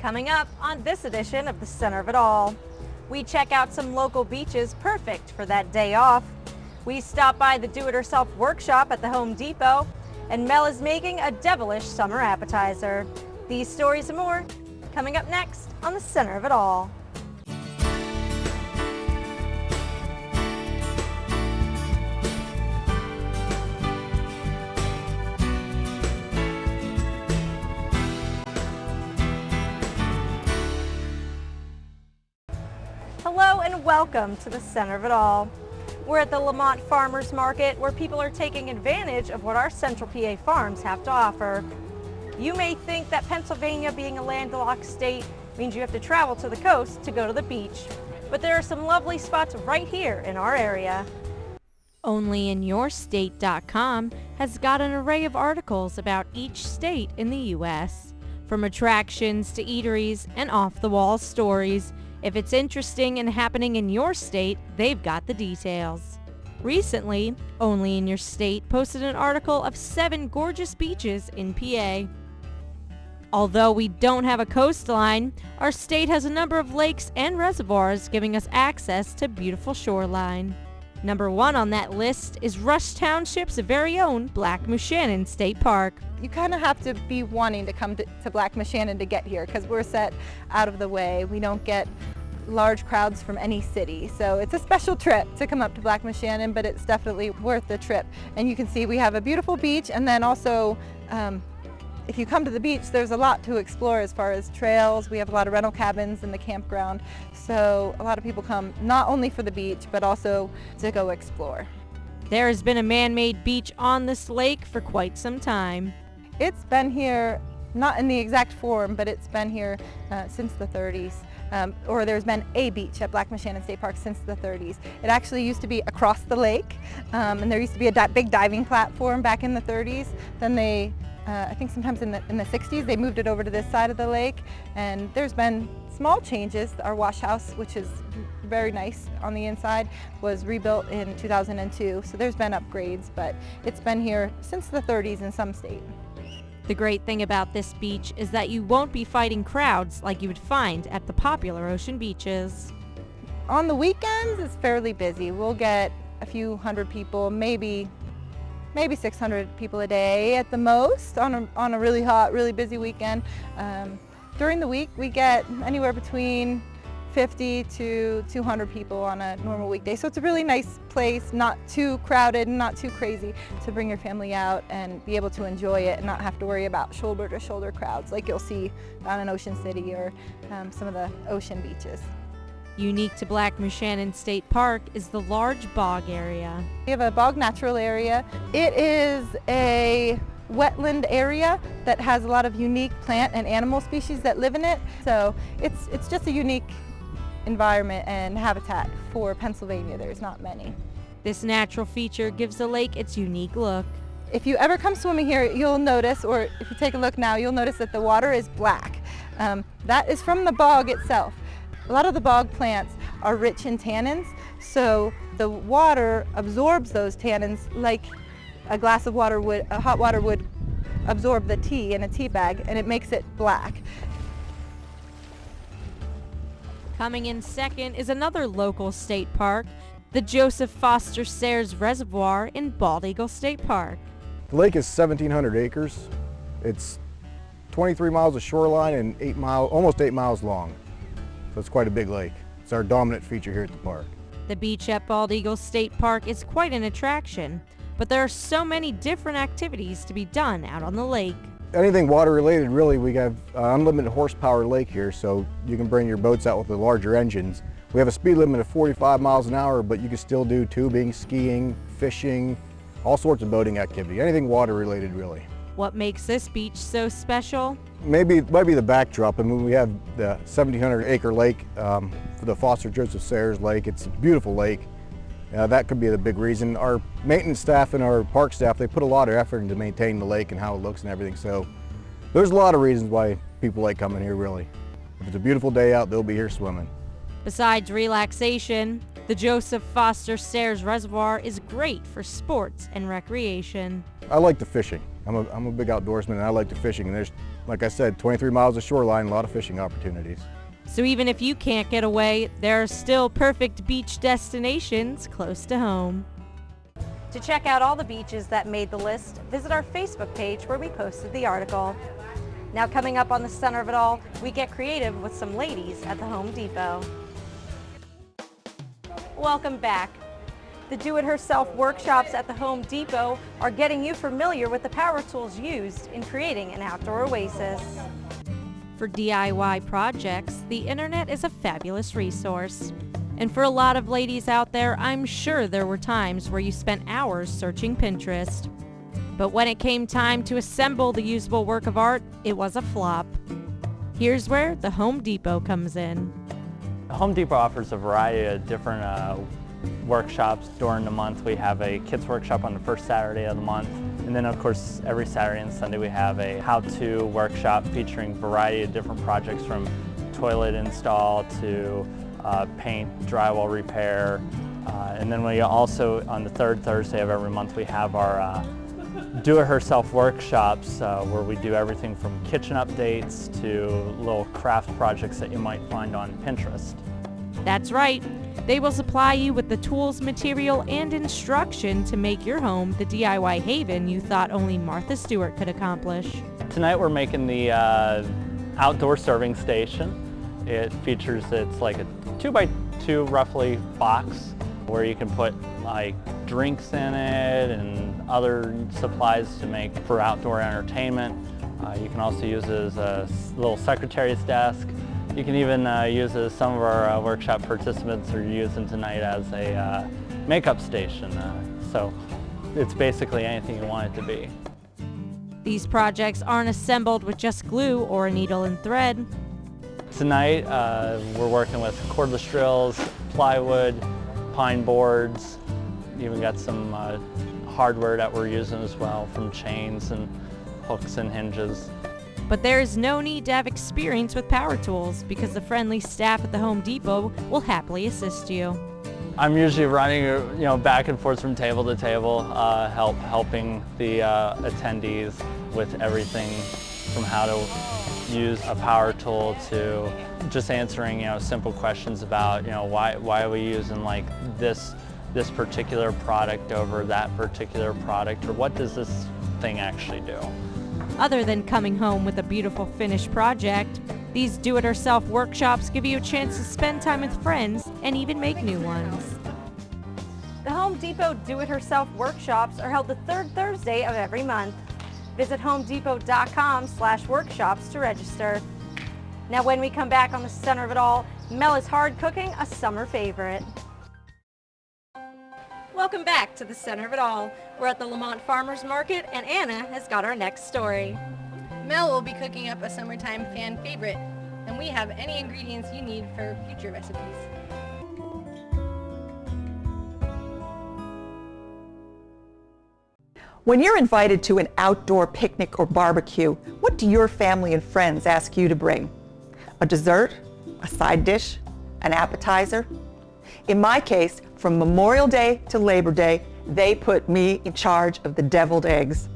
Coming up on this edition of the Center of It All, we check out some local beaches perfect for that day off. We stop by the do-it-yourself workshop at the Home Depot, and Mel is making a devilish summer appetizer. These stories and more coming up next on the Center of It All. Hello and welcome to the Center of It All. We're at the Lamont Farmers Market, where people are taking advantage of what our Central PA farms have to offer. You may think that Pennsylvania, being a landlocked state, means you have to travel to the coast to go to the beach, but there are some lovely spots right here in our area. OnlyInYourState.com has got an array of articles about each state in the U.S., from attractions to eateries and off-the-wall stories. If it's interesting and happening in your state, they've got the details. Recently, Only in Your State posted an article of 7 gorgeous beaches in PA. Although we don't have a coastline, our state has a number of lakes and reservoirs giving us access to beautiful shoreline. Number 1 on that list is Rush Township's very own Black Mushannon State Park. You kind of have to be wanting to come to Black Mushannon to get here, because we're set out of the way. We don't get large crowds from any city, so it's a special trip to come up to Black Mushannon, but it's definitely worth the trip. And you can see we have a beautiful beach, and then also if you come to the beach, there's a lot to explore as far as trails. We have a lot of rental cabins in the campground, so a lot of people come not only for the beach but also to go explore. There has been a man-made beach on this lake for quite some time. It's been here, not in the exact form, but it's been here since the 30s. Or there's been a beach at Black Mushannon State Park since the 30s. It actually used to be across the lake, and there used to be a big diving platform back in the 30s. Then they, I think sometimes in the 60s, they moved it over to this side of the lake, and there's been small changes. Our wash house, which is very nice on the inside, was rebuilt in 2002, so there's been upgrades, but it's been here since the 30s in some state. The great thing about this beach is that you won't be fighting crowds like you would find at the popular ocean beaches. On the weekends, it's fairly busy. We'll get a few hundred people, maybe 600 people a day at the most on a really hot, really busy weekend. During the week, we get anywhere between 50 to 200 people on a normal weekday. So it's a really nice place, not too crowded and not too crazy, to bring your family out and be able to enjoy it and not have to worry about shoulder to shoulder crowds like you'll see down in Ocean City or some of the ocean beaches. Unique to Black Mushannon State Park is the large bog area. We have a bog natural area. It is a wetland area that has a lot of unique plant and animal species that live in it. So it's just a unique environment and habitat for Pennsylvania. There's not many. This natural feature gives the lake its unique look. If you ever come swimming here, you'll notice, or if you take a look now, you'll notice that the water is black. That is from the bog itself. A lot of the bog plants are rich in tannins, so the water absorbs those tannins like a glass of water would, hot water would absorb the tea in a tea bag, and it makes it black. Coming in second is another local state park, the Joseph Foster Sayers Reservoir in Bald Eagle State Park. The lake is 1,700 acres. It's 23 miles of shoreline and almost 8 miles long. So it's quite a big lake. It's our dominant feature here at the park. The beach at Bald Eagle State Park is quite an attraction, but there are so many different activities to be done out on the lake. Anything water related, really. We have unlimited horsepower lake here, so you can bring your boats out with the larger engines. We have a speed limit of 45 miles an hour, but you can still do tubing, skiing, fishing, all sorts of boating activity. Anything water related, really. What makes this beach so special? Maybe it might be the backdrop. I mean, we have the 1,700 acre lake for the Foster Joseph Sayers Lake. It's a beautiful lake. That could be the big reason. Our maintenance staff and our park staff, they put a lot of effort into maintaining the lake and how it looks and everything. So there's a lot of reasons why people like coming here, really. If it's a beautiful day out, they'll be here swimming. Besides relaxation, the Joseph Foster Sayers Reservoir is great for sports and recreation. I like the fishing. I'm a big outdoorsman, and I like the fishing. And there's like I said, 23 miles of shoreline, a lot of fishing opportunities. So even if you can't get away, there are still perfect beach destinations close to home. To check out all the beaches that made the list, visit our Facebook page where we posted the article. Now coming up on the center of it all, we get creative with some ladies at the Home Depot. Welcome back. The do-it-yourself workshops at the Home Depot are getting you familiar with the power tools used in creating an outdoor oasis. For DIY projects, the internet is a fabulous resource. And for a lot of ladies out there, I'm sure there were times where you spent hours searching Pinterest. But when it came time to assemble the usable work of art, it was a flop. Here's where the Home Depot comes in. Home Depot offers a variety of different workshops during the month. We have a kids workshop on the first Saturday of the month, and then of course every Saturday and Sunday we have a how-to workshop featuring a variety of different projects from toilet install to paint, drywall repair, and then we also on the third Thursday of every month we have our do-it-yourself workshops where we do everything from kitchen updates to little craft projects that you might find on Pinterest. That's right. They will supply you with the tools, material, and instruction to make your home the DIY haven you thought only Martha Stewart could accomplish. Tonight we're making the outdoor serving station. It features, it's like a 2x2 roughly box where you can put like drinks in it and other supplies to make for outdoor entertainment. You can also use it as a little secretary's desk. You can even use it as some of our workshop participants are using tonight as a makeup station. So it's basically anything you want it to be. These projects aren't assembled with just glue or a needle and thread. Tonight we're working with cordless drills, plywood, pine boards, even got some hardware that we're using as well, from chains and hooks and hinges. But there is no need to have experience with power tools because the friendly staff at the Home Depot will happily assist you. I'm usually running, back and forth from table to table, helping the attendees with everything from how to use a power tool to just answering, simple questions about, why are we using like this particular product over that particular product, or what does this thing actually do? Other than coming home with a beautiful finished project, these do-it-yourself workshops give you a chance to spend time with friends and even make new ones. The Home Depot do-it-yourself workshops are held the third Thursday of every month. Visit homedepot.com/workshops to register. Now when we come back on the center of it all, Mel is hard cooking a summer favorite. Welcome back to the center of it all. We're at the Lamont Farmers Market and Anna has got our next story. Mel will be cooking up a summertime fan favorite, and we have any ingredients you need for future recipes. When you're invited to an outdoor picnic or barbecue, what do your family and friends ask you to bring? A dessert? A side dish? An appetizer? In my case, from Memorial Day to Labor Day, they put me in charge of the deviled eggs.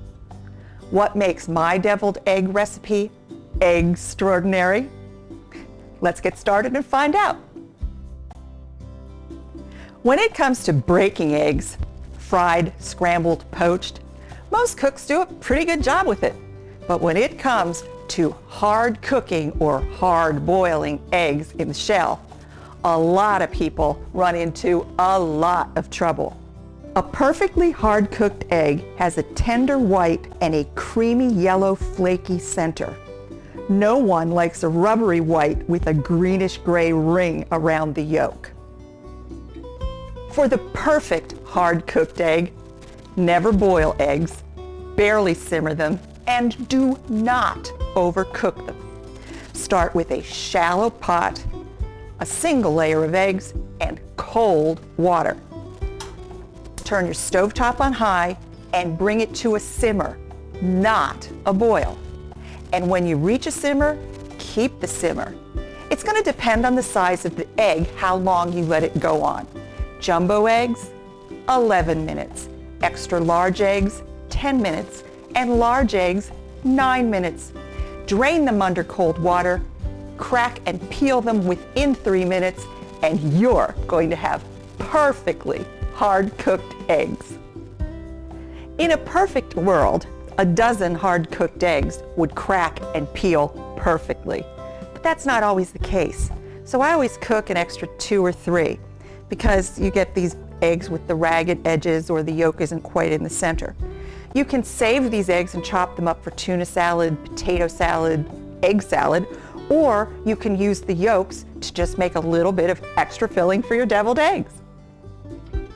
What makes my deviled egg recipe extraordinary? Let's get started and find out. When it comes to breaking eggs, fried, scrambled, poached, most cooks do a pretty good job with it. But when it comes to hard cooking or hard boiling eggs in the shell, a lot of people run into a lot of trouble. A perfectly hard-cooked egg has a tender white and a creamy yellow flaky center. No one likes a rubbery white with a greenish-gray ring around the yolk. For the perfect hard-cooked egg, never boil eggs, barely simmer them, and do not overcook them. Start with a shallow pot, a single layer of eggs, and cold water. Turn your stovetop on high and bring it to a simmer, not a boil. And when you reach a simmer, keep the simmer. It's going to depend on the size of the egg how long you let it go on. Jumbo eggs, 11 minutes. Extra large eggs, 10 minutes. And large eggs, 9 minutes. drain them under cold water, crack and peel them within 3 minutes, and you're going to have perfectly hard-cooked eggs. In a perfect world, a dozen hard-cooked eggs would crack and peel perfectly. But that's not always the case. So I always cook an extra 2 or 3 because you get these eggs with the ragged edges or the yolk isn't quite in the center. You can save these eggs and chop them up for tuna salad, potato salad, egg salad, or you can use the yolks to just make a little bit of extra filling for your deviled eggs.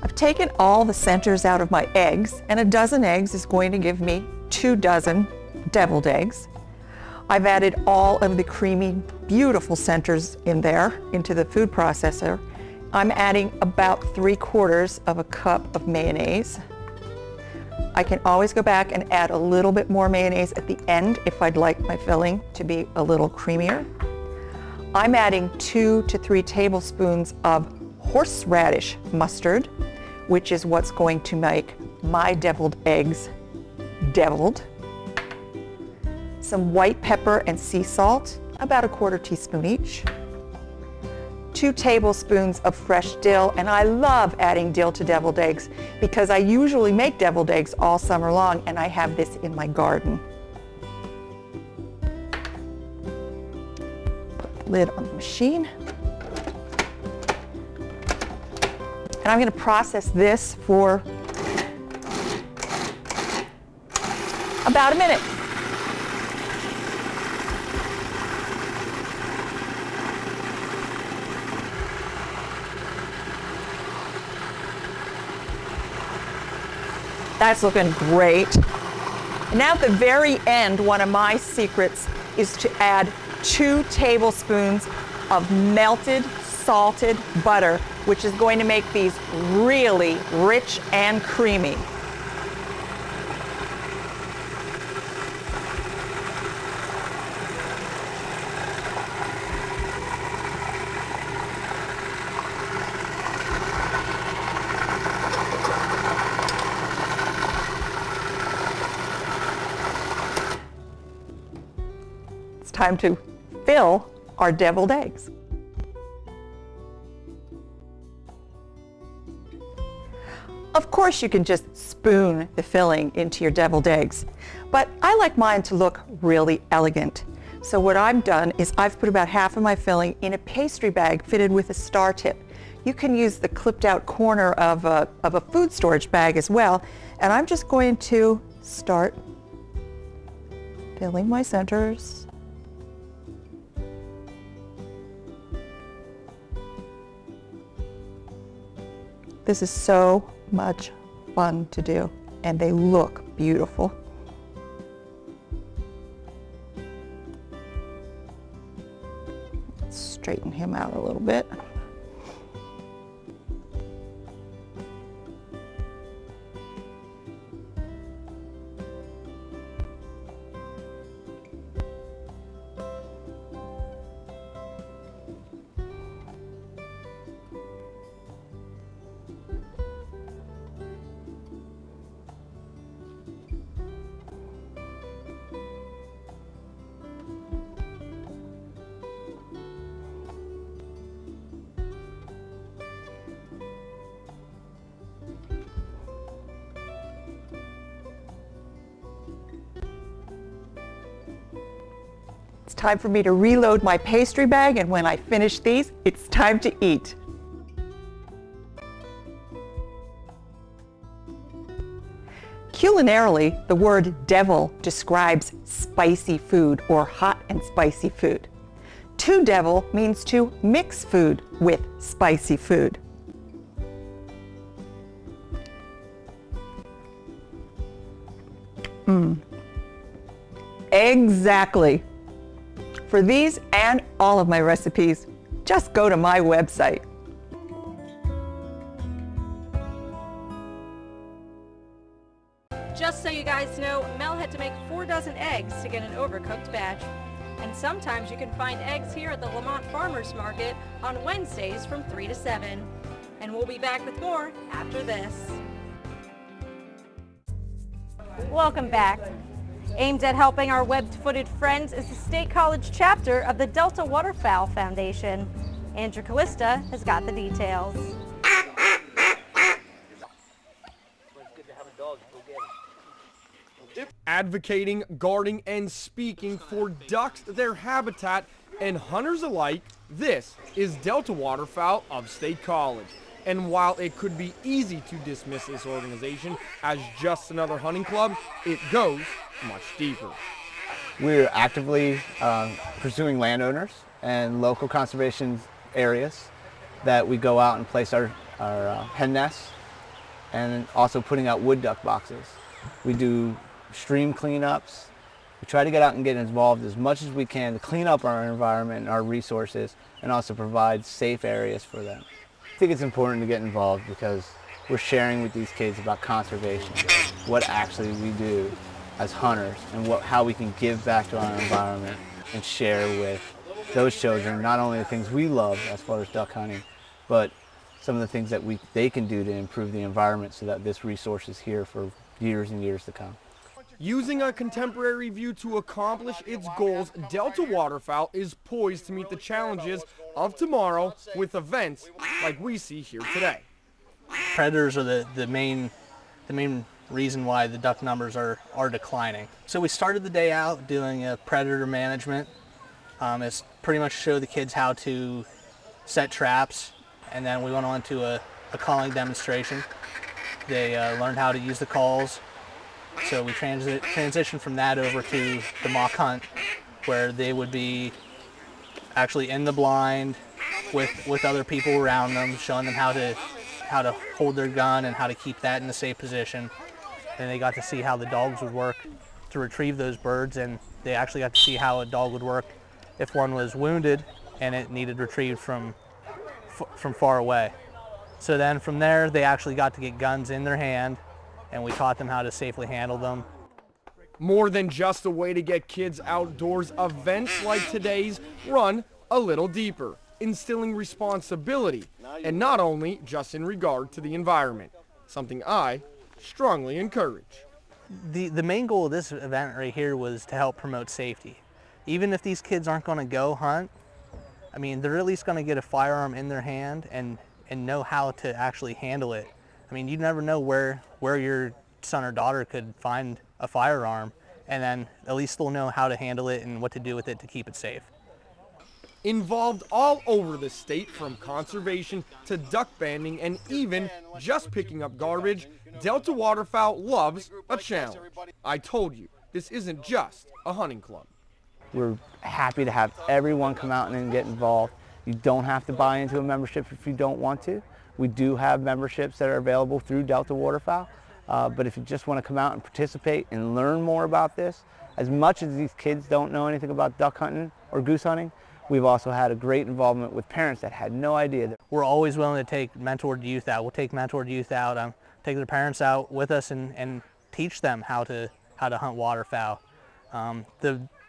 I've taken all the centers out of my eggs, and a dozen eggs is going to give me 2 dozen deviled eggs. I've added all of the creamy, beautiful centers in there into the food processor. I'm adding about 3/4 of a cup of mayonnaise. I can always go back and add a little bit more mayonnaise at the end if I'd like my filling to be a little creamier. I'm adding 2 to 3 tablespoons of horseradish mustard, which is what's going to make my deviled eggs deviled. Some white pepper and sea salt, about 1/4 teaspoon each. 2 tablespoons of fresh dill, and I love adding dill to deviled eggs because I usually make deviled eggs all summer long, and I have this in my garden. Put the lid on the machine. And I'm going to process this for about a minute. That's looking great. And now at the very end, one of my secrets is to add 2 tablespoons of melted salted butter, which is going to make these really rich and creamy. It's time to fill our deviled eggs. Of course, you can just spoon the filling into your deviled eggs, but I like mine to look really elegant. So what I've done is I've put about half of my filling in a pastry bag fitted with a star tip. You can use the clipped out corner of a food storage bag as well, and I'm just going to start filling my centers. This is so much fun to do, and they look beautiful. Let's straighten him out a little bit. It's time for me to reload my pastry bag, and when I finish these, it's time to eat. Culinarily, the word devil describes spicy food or hot and spicy food. To devil means to mix food with spicy food. Exactly. For these and all of my recipes, just go to my website. Just so you guys know, Mel had to make 4 dozen eggs to get an overcooked batch. And sometimes you can find eggs here at the Lamont Farmers Market on Wednesdays from 3 to 7. And we'll be back with more after this. Welcome back. Aimed at helping our web-footed friends is the State College chapter of the Delta Waterfowl Foundation. Andrew Callista has got the details. Advocating, guarding, and speaking for ducks, their habitat, and hunters alike, this is Delta Waterfowl of State College. And while it could be easy to dismiss this organization as just another hunting club, it goes much deeper. We're actively pursuing landowners and local conservation areas that we go out and place our hen nests, and also putting out wood duck boxes. We do stream cleanups. We try to get out and get involved as much as we can to clean up our environment and our resources, and also provide safe areas for them. I think it's important to get involved because we're sharing with these kids about conservation, what actually we do as hunters, and how we can give back to our environment and share with those children not only the things we love as far as duck hunting, but some of the things that they can do to improve the environment so that this resource is here for years and years to come. Using a contemporary view to accomplish its goals, Delta Waterfowl is poised to meet the challenges of tomorrow with events like we see here today. Predators are the main reason why the duck numbers are declining. So we started the day out doing a predator management. It's pretty much show the kids how to set traps, and then we went on to a calling demonstration. They learned how to use the calls. So we transitioned from that over to the mock hunt, where they would be actually in the blind with other people around them, showing them how to hold their gun and how to keep that in a safe position. And they got to see how the dogs would work to retrieve those birds, and they actually got to see how a dog would work if one was wounded and it needed retrieved from far away. So then from there, they actually got to get guns in their hand, and we taught them how to safely handle them. More than just a way to get kids outdoors, events like today's run a little deeper, instilling responsibility, and not only just in regard to the environment, something I strongly encourage. The main goal of this event right here was to help promote safety. Even if these kids aren't going to go hunt, I mean, they're at least going to get a firearm in their hand and know how to actually handle it. I mean, you never know where your son or daughter could find a firearm, and then at least they'll know how to handle it and what to do with it to keep it safe. Involved all over the state, from conservation to duck banding and even just picking up garbage, Delta Waterfowl loves a challenge. I told you, this isn't just a hunting club. We're happy to have everyone come out and get involved. You don't have to buy into a membership if you don't want to. We do have memberships that are available through Delta Waterfowl, but if you just want to come out and participate and learn more about this, as much as these kids don't know anything about duck hunting or goose hunting, we've also had a great involvement with parents that had no idea. We're always willing to take mentored youth out. We'll take mentored youth out, take their parents out with us and teach them how to hunt waterfowl.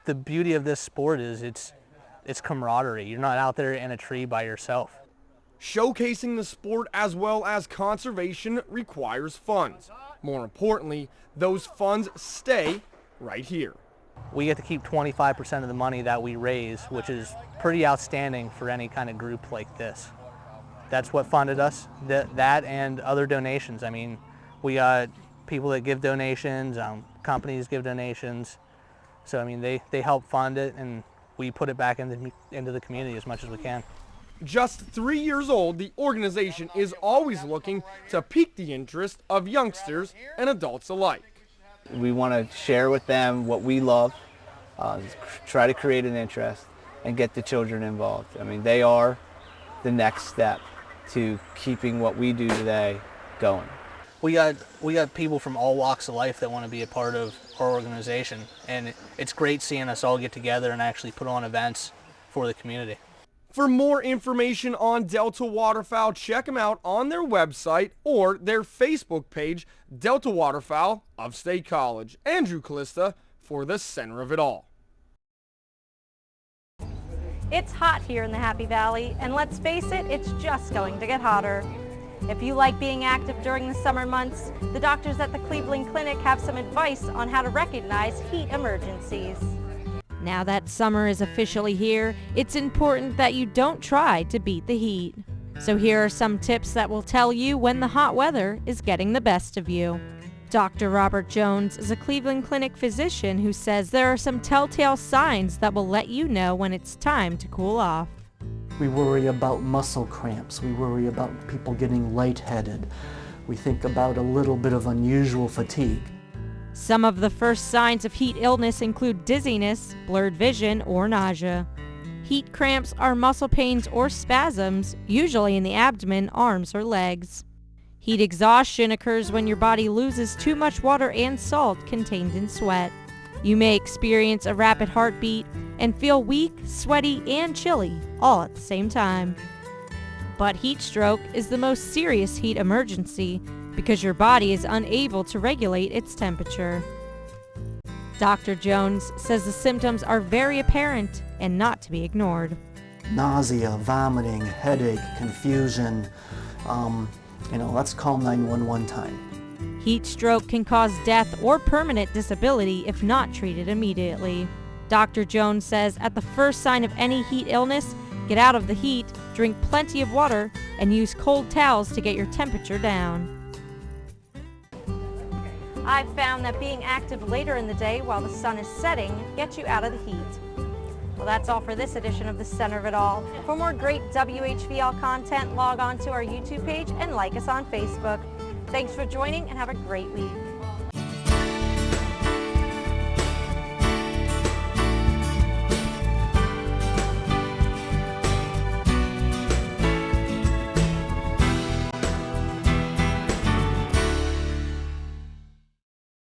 The beauty of this sport is it's camaraderie. You're not out there in a tree by yourself. Showcasing the sport as well as conservation requires funds. More importantly, those funds stay right here. We get to keep 25% of the money that we raise, which is pretty outstanding for any kind of group like this. That's what funded us, that and other donations. I mean, we got people that give donations, companies give donations. So I mean, they help fund it, and we put it back into the community as much as we can. Just 3 years old, the organization is always looking to pique the interest of youngsters and adults alike. We want to share with them what we love, try to create an interest, and get the children involved. I mean, they are the next step to keeping what we do today going. We got people from all walks of life that want to be a part of our organization, and it's great seeing us all get together and actually put on events for the community. For more information on Delta Waterfowl, check them out on their website or their Facebook page, Delta Waterfowl of State College. Andrew Callista for the center of it all. It's hot here in the Happy Valley, and let's face it, it's just going to get hotter. If you like being active during the summer months, the doctors at the Cleveland Clinic have some advice on how to recognize heat emergencies. Now that summer is officially here, it's important that you don't try to beat the heat. So here are some tips that will tell you when the hot weather is getting the best of you. Dr. Robert Jones is a Cleveland Clinic physician who says there are some telltale signs that will let you know when it's time to cool off. We worry about muscle cramps. We worry about people getting lightheaded. We think about a little bit of unusual fatigue. Some of the first signs of heat illness include dizziness, blurred vision, or nausea. Heat cramps are muscle pains or spasms, usually in the abdomen, arms, or legs. Heat exhaustion occurs when your body loses too much water and salt contained in sweat. You may experience a rapid heartbeat and feel weak, sweaty, and chilly, all at the same time. But heat stroke is the most serious heat emergency because your body is unable to regulate its temperature. Dr. Jones says the symptoms are very apparent and not to be ignored. Nausea, vomiting, headache, confusion. Let's call 911 time. Heat stroke can cause death or permanent disability if not treated immediately. Dr. Jones says at the first sign of any heat illness, get out of the heat, drink plenty of water, and use cold towels to get your temperature down. I've found that being active later in the day while the sun is setting gets you out of the heat. Well, that's all for this edition of The Center of It All. For more great WHVL content, log on to our YouTube page and like us on Facebook. Thanks for joining and have a great week.